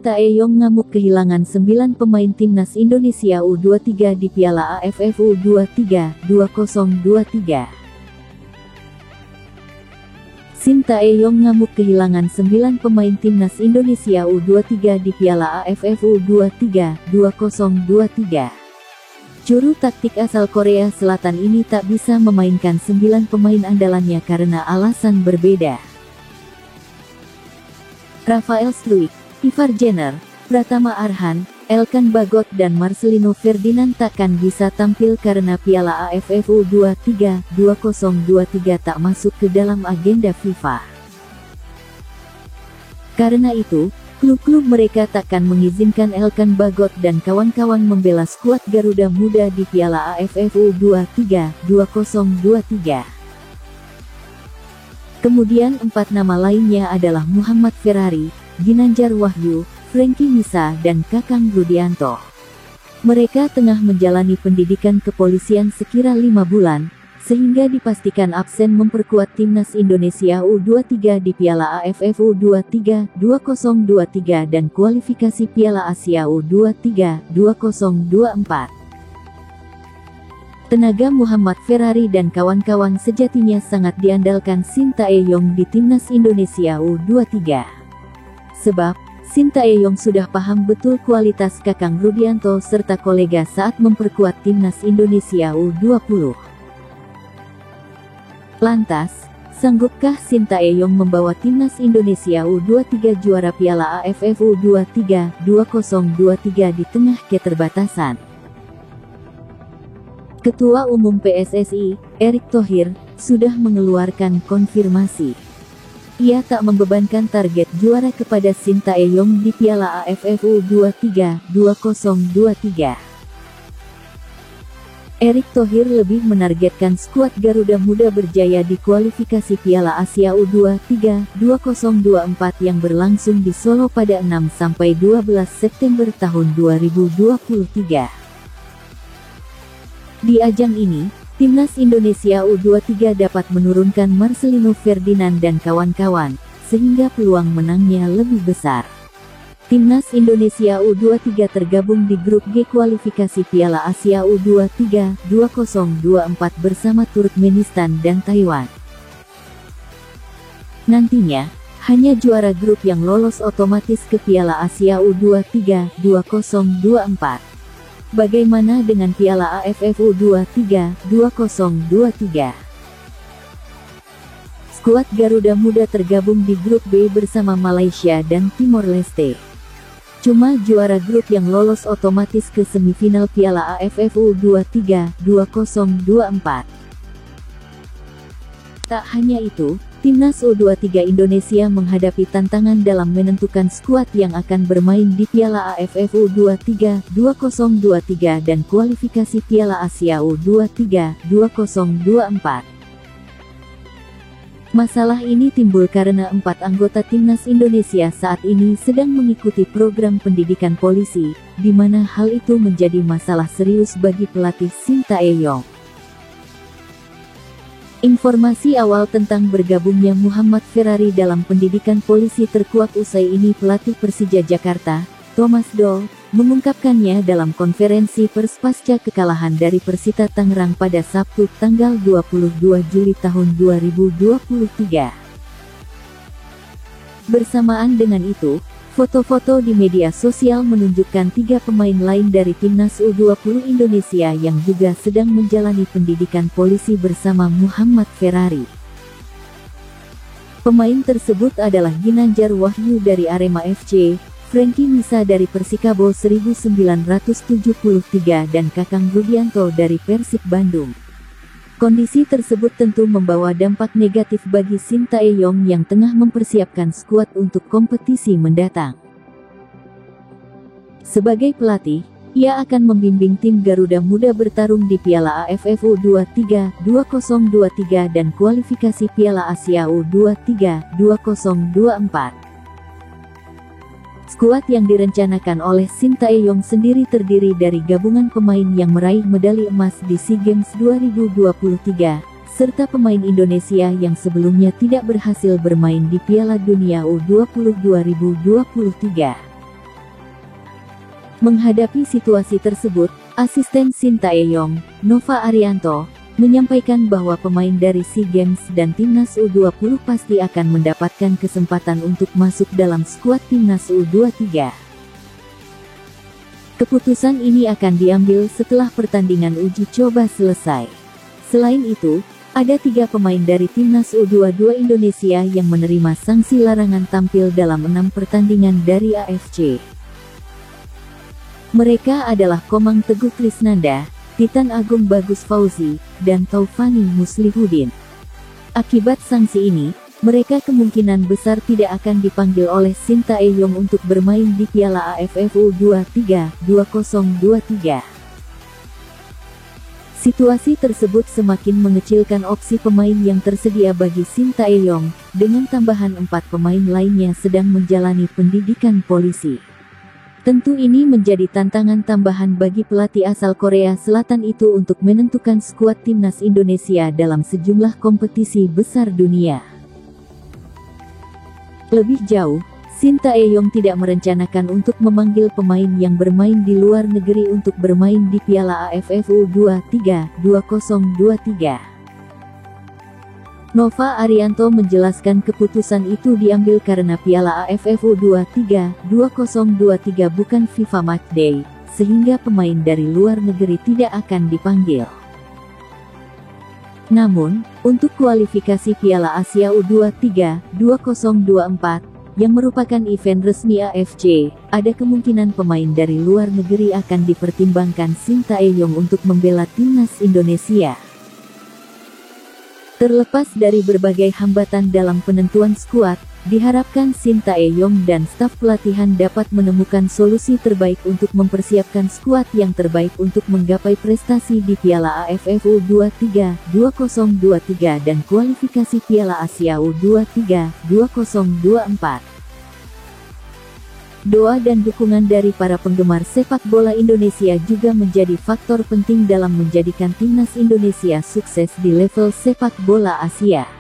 Sintayong ngamuk kehilangan 9 pemain timnas Indonesia U23 di Piala AFF U23 2023. Sintayong ngamuk kehilangan 9 pemain timnas Indonesia U23 di Piala AFF U23 2023. Juru taktik asal Korea Selatan ini tak bisa memainkan 9 pemain andalannya karena alasan berbeda. Rafael Struijk, Ivar Jenner, Pratama Arhan, Elkan Bagot dan Marcelino Ferdinand takkan bisa tampil karena Piala AFF U23 2023 tak masuk ke dalam agenda FIFA. Karena itu, klub-klub mereka takkan mengizinkan Elkan Bagot dan kawan-kawan membela skuad Garuda Muda di Piala AFF U23 2023. Kemudian 4 nama lainnya adalah Muhammad Ferrari, Ginanjar Wahyu, Frankie Misa dan Kakang Rudianto. Mereka tengah menjalani pendidikan kepolisian sekira 5 bulan, sehingga dipastikan absen memperkuat timnas Indonesia U23 di Piala AFF U23 2023 dan kualifikasi Piala Asia U23 2024. Tenaga Muhammad Ferrari dan kawan-kawan sejatinya sangat diandalkan Sintayong di timnas Indonesia U23. Sebab, Sintayong sudah paham betul kualitas Kakang Rudianto serta kolega saat memperkuat timnas Indonesia U20. Lantas, sanggupkah Sintayong membawa timnas Indonesia U23 juara Piala AFF U23 2023 di tengah keterbatasan? Ketua Umum PSSI, Erick Thohir, sudah mengeluarkan konfirmasi. Ia tak membebankan target juara kepada Sintayong di Piala AFF U23 2023. Erick Thohir lebih menargetkan skuad Garuda Muda berjaya di kualifikasi Piala Asia U23 2024 yang berlangsung di Solo pada 6–12 September tahun 2023. Di ajang ini, timnas Indonesia U23 dapat menurunkan Marcelino Ferdinand dan kawan-kawan, sehingga peluang menangnya lebih besar. Timnas Indonesia U23 tergabung di grup G kualifikasi Piala Asia U23 2024 bersama Turkmenistan dan Taiwan. Nantinya, hanya juara grup yang lolos otomatis ke Piala Asia U23 2024. Bagaimana dengan Piala AFF U23 2023? Skuad Garuda Muda tergabung di grup B bersama Malaysia dan Timor Leste. Cuma juara grup yang lolos otomatis ke semifinal Piala AFF U23 2024. Tak hanya itu, timnas U23 Indonesia menghadapi tantangan dalam menentukan skuad yang akan bermain di Piala AFF U23 2023 dan kualifikasi Piala Asia U23 2024. Masalah ini timbul karena 4 anggota timnas Indonesia saat ini sedang mengikuti program pendidikan polisi, di mana hal itu menjadi masalah serius bagi pelatih Sintayong. Informasi awal tentang bergabungnya Muhammad Ferrari dalam pendidikan polisi terkuak usai ini pelatih Persija Jakarta, Thomas Doll, mengungkapkannya dalam konferensi pers pasca kekalahan dari Persita Tangerang pada Sabtu tanggal 22 Juli tahun 2023. Bersamaan dengan itu, foto-foto di media sosial menunjukkan 3 pemain lain dari timnas U20 Indonesia yang juga sedang menjalani pendidikan polisi bersama Muhammad Ferrari. Pemain tersebut adalah Ginanjar Wahyu dari Arema FC, Frankie Misa dari Persikabo 1973 dan Kakang Rudianto dari Persib Bandung. Kondisi tersebut tentu membawa dampak negatif bagi Sintayong yang tengah mempersiapkan skuad untuk kompetisi mendatang. Sebagai pelatih, ia akan membimbing tim Garuda Muda bertarung di Piala AFF U23 2023 dan kualifikasi Piala Asia U23 2024. Skuad yang direncanakan oleh Sintayong sendiri terdiri dari gabungan pemain yang meraih medali emas di SEA Games 2023, serta pemain Indonesia yang sebelumnya tidak berhasil bermain di Piala Dunia U20 2023. Menghadapi situasi tersebut, asisten Sintayong, Nova Arianto, menyampaikan bahwa pemain dari SEA Games dan Timnas U20 pasti akan mendapatkan kesempatan untuk masuk dalam skuad Timnas U23. Keputusan ini akan diambil setelah pertandingan uji coba selesai. Selain itu, ada 3 pemain dari Timnas U22 Indonesia yang menerima sanksi larangan tampil dalam 6 pertandingan dari AFC. Mereka adalah Komang Teguh Krisnanda, Titan Agung Bagus Fauzi, dan Taufani Muslihuddin. Akibat sanksi ini, mereka kemungkinan besar tidak akan dipanggil oleh Sintayong untuk bermain di Piala AFF U23 2023. Situasi tersebut semakin mengecilkan opsi pemain yang tersedia bagi Sintayong, dengan tambahan 4 pemain lainnya sedang menjalani pendidikan polisi. Tentu ini menjadi tantangan tambahan bagi pelatih asal Korea Selatan itu untuk menentukan skuad Timnas Indonesia dalam sejumlah kompetisi besar dunia. Lebih jauh, Sintayong tidak merencanakan untuk memanggil pemain yang bermain di luar negeri untuk bermain di Piala AFF U23 2023. Nova Arianto menjelaskan keputusan itu diambil karena Piala AFF U23 2023 bukan FIFA Matchday, sehingga pemain dari luar negeri tidak akan dipanggil. Namun, untuk kualifikasi Piala Asia U23 2024, yang merupakan event resmi AFC, ada kemungkinan pemain dari luar negeri akan dipertimbangkan Sintayong untuk membela Timnas Indonesia. Terlepas dari berbagai hambatan dalam penentuan skuad, diharapkan Sintayong dan staf pelatihan dapat menemukan solusi terbaik untuk mempersiapkan skuad yang terbaik untuk menggapai prestasi di Piala AFF U23 2023 dan kualifikasi Piala Asia U23 2024. Doa dan dukungan dari para penggemar sepak bola Indonesia juga menjadi faktor penting dalam menjadikan Timnas Indonesia sukses di level sepak bola Asia.